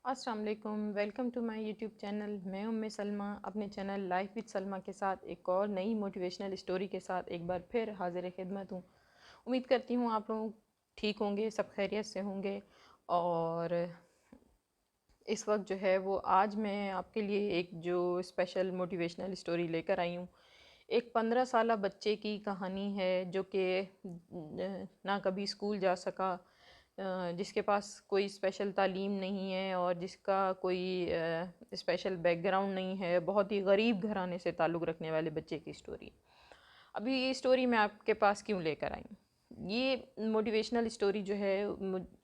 अस्सलाम वालेकुम, welcome to my YouTube channel. मैं उम्मे सलमा अपने चैनल लाइफ विद सलमा के साथ एक और नई मोटिवेशनल स्टोरी के साथ एक बार फिर हाजिर खिदमत हूँ। उम्मीद करती हूँ आप लोग ठीक होंगे, सब खैरियत से होंगे। और इस वक्त जो है वो आज मैं आपके लिए एक जो स्पेशल मोटिवेशनल स्टोरी लेकर आई हूँ। एक 15 साला बच्चे की कहानी है जो कि ना कभी स्कूल जा सका, जिसके पास कोई स्पेशल तालीम नहीं है और जिसका कोई स्पेशल बैकग्राउंड नहीं है, बहुत ही गरीब घराने से ताल्लुक़ रखने वाले बच्चे की स्टोरी। अभी ये स्टोरी मैं आपके पास क्यों लेकर आई हूँ? ये मोटिवेशनल स्टोरी जो है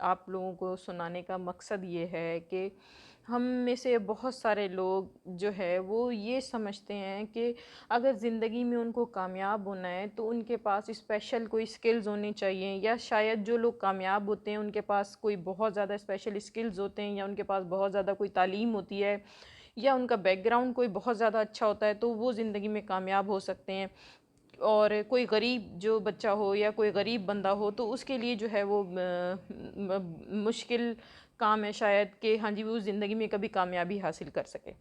आप लोगों को सुनाने का मकसद ये है कि हम में से बहुत सारे लोग जो है वो ये समझते हैं कि अगर ज़िंदगी में उनको कामयाब होना है तो उनके पास स्पेशल कोई स्किल्स होनी चाहिए, या शायद जो लोग कामयाब होते हैं उनके पास कोई बहुत ज़्यादा स्पेशल स्किल्स होते हैं, या उनके पास बहुत ज़्यादा कोई तालीम होती है, या उनका बैकग्राउंड कोई बहुत ज़्यादा अच्छा होता है तो वो ज़िंदगी में कामयाब हो सकते हैं। और कोई गरीब जो बच्चा हो या कोई गरीब बंदा हो तो उसके लिए जो है वो मुश्किल काम है शायद कि हाँ जी वो ज़िंदगी में कभी कामयाबी हासिल कर सके।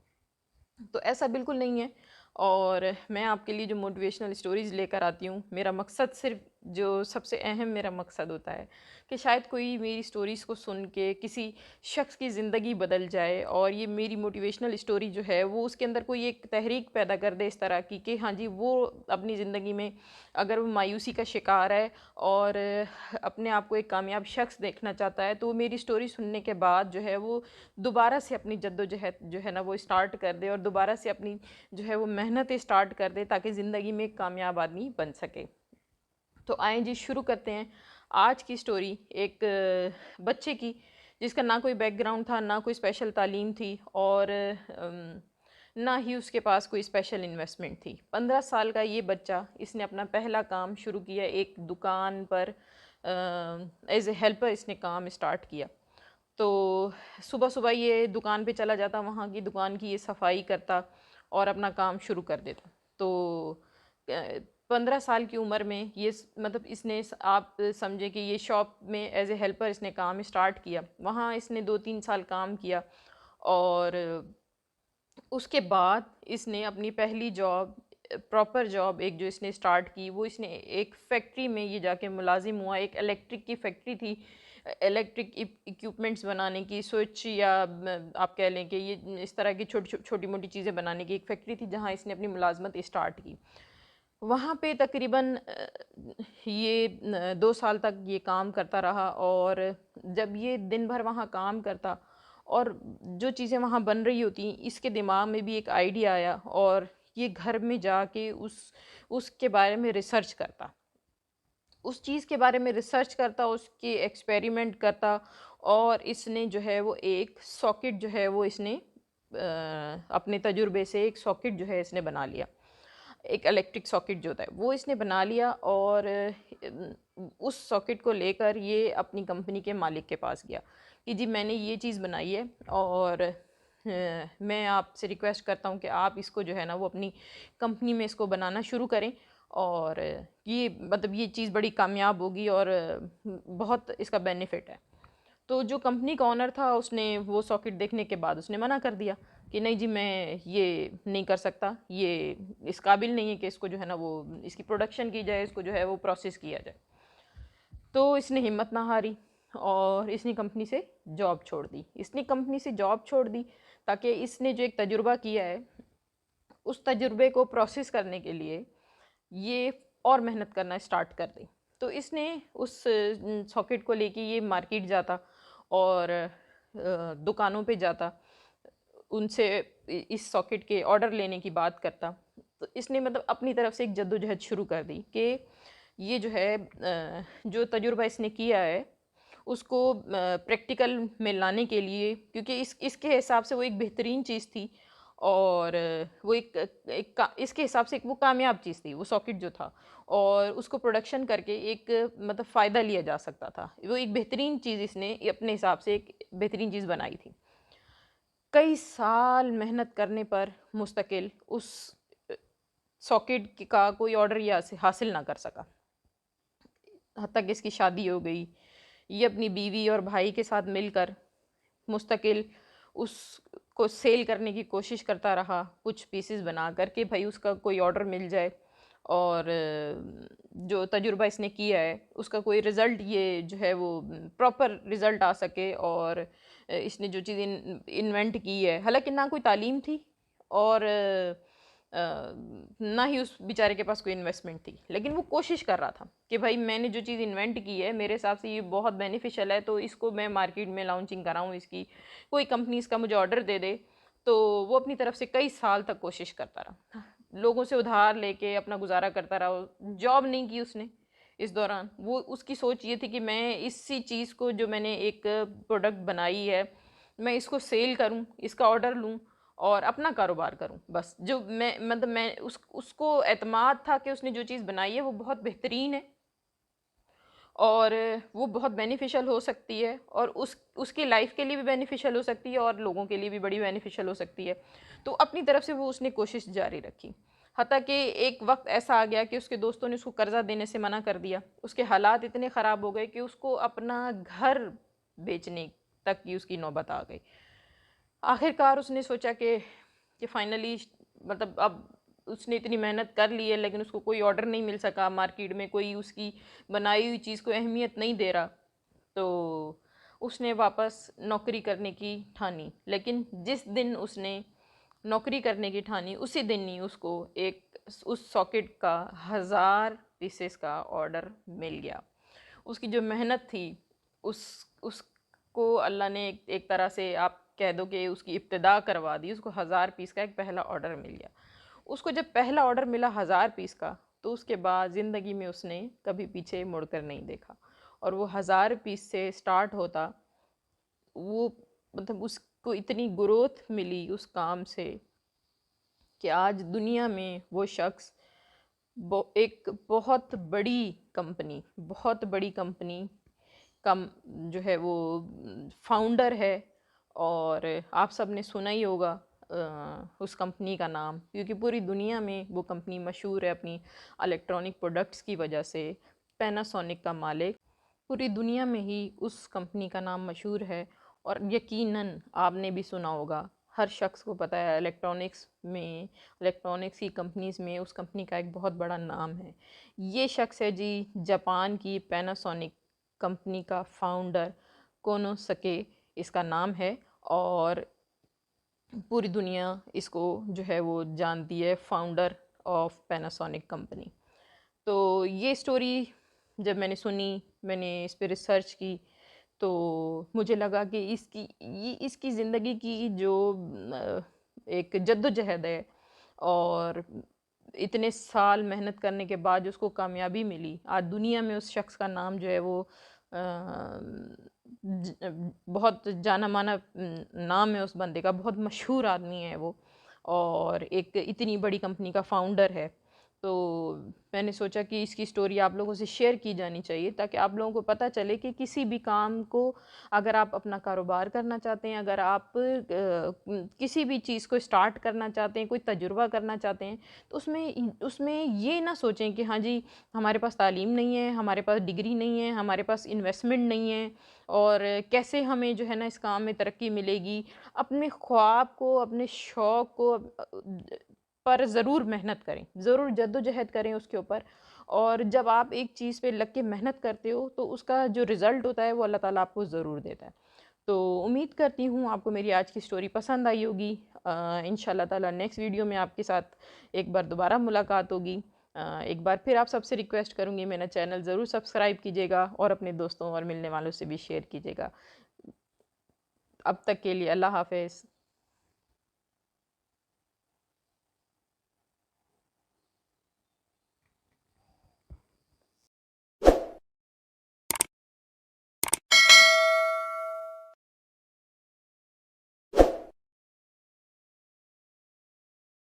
तो ऐसा बिल्कुल नहीं है। और मैं आपके लिए जो मोटिवेशनल स्टोरीज़ लेकर आती हूँ, मेरा मकसद सिर्फ जो सबसे अहम मेरा मकसद होता है कि शायद कोई मेरी स्टोरीज़ को सुन के किसी शख्स की ज़िंदगी बदल जाए, और ये मेरी मोटिवेशनल स्टोरी जो है वो उसके अंदर कोई एक तहरीक पैदा कर दे इस तरह की कि हाँ जी वो अपनी ज़िंदगी में अगर वो मायूसी का शिकार है और अपने आप को एक कामयाब शख्स देखना चाहता है तो वो मेरी स्टोरी सुनने के बाद जो है वो दोबारा से अपनी जद्दोजहद जो है ना वो स्टार्ट कर दे, और दोबारा से अपनी जो है वो मेहनत स्टार्ट कर दे ताकि ज़िंदगी में एक कामयाब आदमी बन सके। तो आएँ जी शुरू करते हैं आज की स्टोरी। एक बच्चे की जिसका ना कोई बैकग्राउंड था, ना कोई स्पेशल तालीम थी, और ना ही उसके पास कोई स्पेशल इन्वेस्टमेंट थी। 15 साल का ये बच्चा, इसने अपना पहला काम शुरू किया एक दुकान पर। एज ए हेल्पर इसने काम स्टार्ट किया। तो सुबह सुबह ये दुकान पे चला जाता, वहाँ की दुकान की ये सफाई करता और अपना काम शुरू कर देता। तो 15 साल की उम्र में ये मतलब इसने आप समझे कि ये शॉप में एज ए हेल्पर इसने काम स्टार्ट किया। वहाँ इसने 2-3 साल काम किया, और उसके बाद इसने अपनी पहली जॉब, प्रॉपर जॉब एक जो इसने स्टार्ट की, वो इसने एक फैक्ट्री में ये जाके मुलाजिम हुआ। एक इलेक्ट्रिक की फैक्ट्री थी, इलेक्ट्रिक इक्विपमेंट्स बनाने की, स्विच या आप कह लें कि ये इस तरह की छोटी मोटी चीज़ें बनाने की एक फैक्ट्री थी जहाँ इसने अपनी मुलाजमत स्टार्ट की। वहाँ पे तकरीबन ये 2 साल तक ये काम करता रहा। और जब ये दिन भर वहाँ काम करता और जो चीज़ें वहाँ बन रही होती, इसके दिमाग में भी एक आइडिया आया, और ये घर में जाके उसके बारे में रिसर्च करता, उस चीज़ के बारे में रिसर्च करता, उसके एक्सपेरिमेंट करता। और इसने जो है वो एक सॉकेट जो है वो इसने अपने तजुर्बे से एक सॉकेट जो है इसने बना लिया। एक इलेक्ट्रिक सॉकेट जो होता है वो इसने बना लिया, और उस सॉकेट को लेकर ये अपनी कंपनी के मालिक के पास गया कि जी मैंने ये चीज़ बनाई है, और मैं आपसे रिक्वेस्ट करता हूँ कि आप इसको जो है ना वो अपनी कंपनी में इसको बनाना शुरू करें, और ये मतलब ये चीज़ बड़ी कामयाब होगी और बहुत इसका बेनिफिट है। तो जो कंपनी का ओनर था उसने वो सॉकेट देखने के बाद उसने मना कर दिया कि नहीं जी मैं ये नहीं कर सकता, ये इस काबिल नहीं है कि इसको जो है ना वो इसकी प्रोडक्शन की जाए, इसको जो है वो प्रोसेस किया जाए। तो इसने हिम्मत ना हारी और इसने कंपनी से जॉब छोड़ दी। इसने कंपनी से जॉब छोड़ दी ताकि इसने जो एक तजुर्बा किया है उस तजुर्बे को प्रोसेस करने के लिए ये और मेहनत करना स्टार्ट कर दी। तो इसने उस सॉकेट को लेके ये मार्केट जाता और दुकानों पे जाता, उनसे इस सॉकेट के ऑर्डर लेने की बात करता। तो इसने मतलब अपनी तरफ से एक जद्दोजहद शुरू कर दी कि ये जो है जो तजुर्बा इसने किया है उसको प्रैक्टिकल में लाने के लिए, क्योंकि इसके हिसाब से वो एक बेहतरीन चीज़ थी, और वो इसके हिसाब से एक वो कामयाब चीज़ थी वो सॉकेट जो था, और उसको प्रोडक्शन करके एक मतलब फ़ायदा लिया जा सकता था। वो एक बेहतरीन चीज़ इसने अपने हिसाब से एक बेहतरीन चीज़ बनाई थी। कई साल मेहनत करने पर मुस्तकिल उस सॉकेट का कोई ऑर्डर या से हासिल ना कर सका। हत्ता कि इसकी शादी हो गई। ये अपनी बीवी और भाई के साथ मिलकर मुस्तकिल उसको सेल करने की कोशिश करता रहा, कुछ पीसेस बना कर के भाई उसका कोई ऑर्डर मिल जाए, और जो तजुर्बा इसने किया है उसका कोई रिज़ल्ट ये जो है वो प्रॉपर रिज़ल्ट आ सके। और इसने जो चीज़ इन्वेंट की है, हालांकि ना कोई तालीम थी और ना ही उस बेचारे के पास कोई इन्वेस्टमेंट थी, लेकिन वो कोशिश कर रहा था कि भाई मैंने जो चीज़ इन्वेंट की है मेरे हिसाब से ये बहुत बेनिफिशियल है, तो इसको मैं मार्केट में लॉन्चिंग कराऊँ, इसकी कोई कंपनी इसका मुझे ऑर्डर दे दे। तो वो अपनी तरफ से कई साल तक कोशिश करता रहा, लोगों से उधार लेके अपना गुजारा करता रहा, जॉब नहीं की उसने इस दौरान। वो उसकी सोच ये थी कि मैं इसी चीज़ को, जो मैंने एक प्रोडक्ट बनाई है, मैं इसको सेल करूं, इसका ऑर्डर लूं और अपना कारोबार करूं। बस जो मैं मतलब मैं उसको एतमाद था कि उसने जो चीज़ बनाई है वो बहुत बेहतरीन है और वो बहुत बेनिफिशियल हो सकती है, और उसकी लाइफ के लिए भी बेनिफिशियल हो सकती है और लोगों के लिए भी बड़ी बेनिफिशियल हो सकती है। तो अपनी तरफ से वो उसने कोशिश जारी रखी, हत्ता कि एक वक्त ऐसा आ गया कि उसके दोस्तों ने उसको कर्जा देने से मना कर दिया। उसके हालात इतने ख़राब हो गए कि उसको अपना घर बेचने तक की उसकी नौबत आ गई। आखिरकार उसने सोचा कि फाइनली मतलब अब उसने इतनी मेहनत कर ली है लेकिन उसको कोई ऑर्डर नहीं मिल सका, मार्केट में कोई उसकी बनाई हुई चीज़ को अहमियत नहीं दे रहा। तो उसने वापस नौकरी करने की ठानी, लेकिन जिस दिन उसने नौकरी करने की ठानी उसी दिन ही उसको एक उस सॉकेट का 1000 पीसेस का ऑर्डर मिल गया। उसकी जो मेहनत थी उस उसको अल्लाह ने एक तरह से आप कह दो कि उसकी इब्तिदा करवा दी। उसको 1000 पीस का एक पहला ऑर्डर मिल गया। उसको जब पहला ऑर्डर मिला 1000 पीस का, तो उसके बाद ज़िंदगी में उसने कभी पीछे मुड़कर नहीं देखा। और वो 1000 पीस से स्टार्ट होता, वो मतलब उसको इतनी ग्रोथ मिली उस काम से कि आज दुनिया में वो शख्स एक बहुत बड़ी कंपनी का जो है वो फाउंडर है। और आप सब ने सुना ही होगा उस कंपनी का नाम, क्योंकि पूरी दुनिया में वो कंपनी मशहूर है अपनी इलेक्ट्रॉनिक प्रोडक्ट्स की वजह से। पैनासोनिक का मालिक, पूरी दुनिया में ही उस कंपनी का नाम मशहूर है। और यकीनन आपने भी सुना होगा, हर शख्स को पता है इलेक्ट्रॉनिक्स की कंपनीज़ में उस कंपनी का एक बहुत बड़ा नाम है। ये शख्स है जी, जापान की पैनासोनिक कंपनी का फाउंडर कोनोसके इसका नाम है। और पूरी दुनिया इसको जो है वो जानती है, फाउंडर ऑफ पैनासोनिक कंपनी। तो ये स्टोरी जब मैंने सुनी, मैंने इस पर रिसर्च की, तो मुझे लगा कि इसकी ज़िंदगी की जो एक जद्दोजहद है और इतने साल मेहनत करने के बाद जो उसको कामयाबी मिली, आज दुनिया में उस शख्स का नाम जो है वो बहुत जाना माना नाम है उस बंदे का, बहुत मशहूर आदमी है वो, और एक इतनी बड़ी कंपनी का फाउंडर है। तो मैंने सोचा कि इसकी स्टोरी आप लोगों से शेयर की जानी चाहिए, ताकि आप लोगों को पता चले कि किसी भी काम को, अगर आप अपना कारोबार करना चाहते हैं, अगर आप किसी भी चीज़ को स्टार्ट करना चाहते हैं, कोई तजुर्बा करना चाहते हैं, तो उसमें ये ना सोचें कि हाँ जी हमारे पास तालीम नहीं है, हमारे पास डिग्री नहीं है, हमारे पास इन्वेस्टमेंट नहीं है, और कैसे हमें जो है ना इस काम में तरक्की मिलेगी। अपने ख्वाब को, अपने शौक़ को पर ज़रूर मेहनत करें, ज़रूर जद्दोजहद करें उसके ऊपर। और जब आप एक चीज़ पे लग के मेहनत करते हो तो उसका जो रिज़ल्ट होता है वो अल्लाह ताला आपको ज़रूर देता है। तो उम्मीद करती हूँ आपको मेरी आज की स्टोरी पसंद आई होगी। इंशाल्लाह ताला नेक्स्ट वीडियो में आपके साथ एक बार दोबारा मुलाकात होगी। एक बार फिर आप सबसे रिक्वेस्ट करूँगी, मेरा चैनल ज़रूर सब्सक्राइब कीजिएगा और अपने दोस्तों और मिलने वालों से भी शेयर कीजिएगा। अब तक के लिए अल्लाह हाफ़िज़।